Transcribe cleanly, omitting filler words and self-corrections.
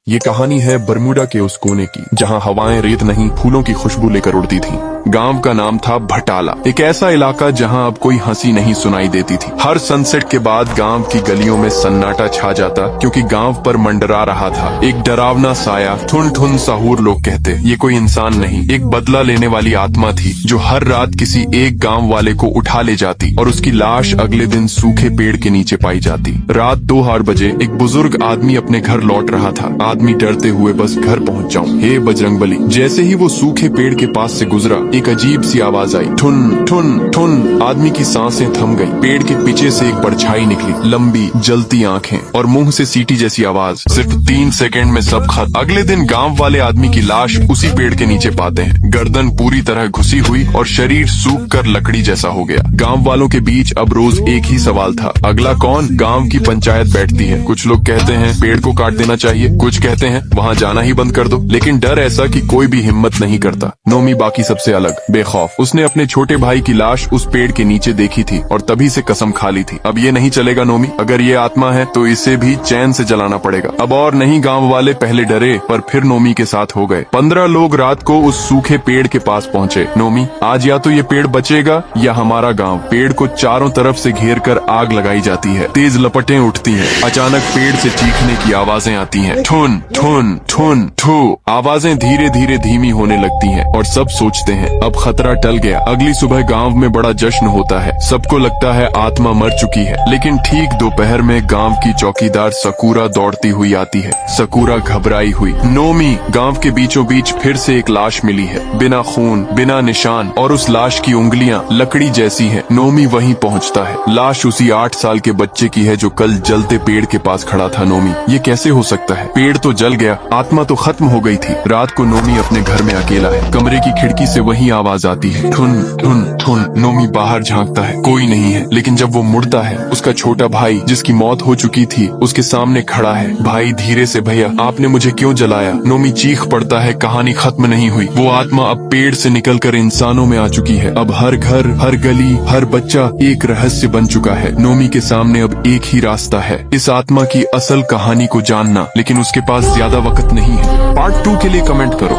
ये कहानी है बरमूडा के उस कोने की जहाँ हवाएं रेत नहीं फूलों की खुशबू लेकर उड़ती थीं। गांव का नाम था भटाला, एक ऐसा इलाका जहां अब कोई हंसी नहीं सुनाई देती थी। हर सनसेट के बाद गांव की गलियों में सन्नाटा छा जाता क्योंकि गांव पर मंडरा रहा था एक डरावना साया। ठुन ठुन साहूर लोग कहते। ये कोई इंसान नहीं, एक बदला लेने वाली आत्मा थी जो हर रात किसी एक गांव वाले को उठा ले जाती और उसकी लाश अगले दिन सूखे पेड़ के नीचे पाई जाती। रात 2 बजे एक बुजुर्ग आदमी अपने घर लौट रहा था। आदमी डरते हुए बस घर पहुंच जाऊं, हे बजरंगबली। जैसे ही वो सूखे पेड़ के पास से गुजरा एक अजीब सी आवाज आई, ठुन ठुन ठुन। आदमी की सांसें थम गई। पेड़ के पीछे से एक परछाई निकली, लंबी जलती आंखें और मुंह से सीटी जैसी आवाज। सिर्फ 3 सेकंड में सब खत्म। अगले दिन गांव वाले आदमी की लाश उसी पेड़ के नीचे पाते हैं, गर्दन पूरी तरह घुसी हुई और शरीर सूख कर लकड़ी जैसा हो गया। गांव वालों के बीच अब रोज एक ही सवाल था, अगला कौन? गांव की पंचायत बैठती है। कुछ लोग कहते हैं पेड़ को काट देना चाहिए, कुछ कहते हैं वहाँ जाना ही बंद कर दो, लेकिन डर ऐसा कि कोई भी हिम्मत नहीं करता। नोमी बाकी सबसे अलग, बेखौफ। उसने अपने छोटे भाई की लाश उस पेड़ के नीचे देखी थी और तभी से कसम खा ली थी, अब ये नहीं चलेगा नोमी, अगर ये आत्मा है तो इसे भी चैन से जलाना पड़ेगा। अब और नहीं। गांव वाले पहले डरे पर फिर नोमी के साथ हो गए। 15 लोग रात को उस सूखे पेड़ के पास पहुँचे। नोमी, आज या तो ये पेड़ बचेगा या हमारा गाँव। पेड़ को चारों तरफ से घेर कर आग लगाई जाती है, तेज लपटें उठती हैं। अचानक पेड़ से चीखने की आवाजें आती हैं, ठुन ठुन ठुन ठू। आवाजें धीरे धीरे धीमी होने लगती हैं और सब सोचते हैं अब खतरा टल गया। अगली सुबह गांव में बड़ा जश्न होता है। सबको लगता है आत्मा मर चुकी है, लेकिन ठीक दोपहर में गांव की चौकीदार सकूरा दौड़ती हुई आती है। सकूरा घबराई हुई, नोमी। गांव के बीचों बीच फिर से एक लाश मिली है, बिना खून बिना निशान, और उस लाश की उंगलियां लकड़ी जैसी हैं। नोमी वहीं पहुंचता है। लाश उसी 8 साल के बच्चे की है जो कल जलते पेड़ के पास खड़ा था। नोमी, ये कैसे हो सकता है? पेड़ तो जल गया, आत्मा तो खत्म हो गई थी। रात को नोमी अपने घर में अकेला है। कमरे की खिड़की से वही आवाज आती है, ठुन ठुन ठुन। नोमी बाहर झांकता है, कोई नहीं है, लेकिन जब वो मुड़ता है उसका छोटा भाई जिसकी मौत हो चुकी थी उसके सामने खड़ा है। भाई धीरे से, भैया आपने मुझे क्यों जलाया? नोमी चीख पड़ता है, कहानी खत्म नहीं हुई। वो आत्मा अब पेड़ से निकलकर इंसानों में आ चुकी है। अब हर घर, हर गली, हर बच्चा एक रहस्य बन चुका है। नोमी के सामने अब एक ही रास्ता है, इस आत्मा की असल कहानी को जानना, लेकिन उसके पास ज्यादा वक्त नहीं है। पार्ट 2 के लिए कमेंट करो।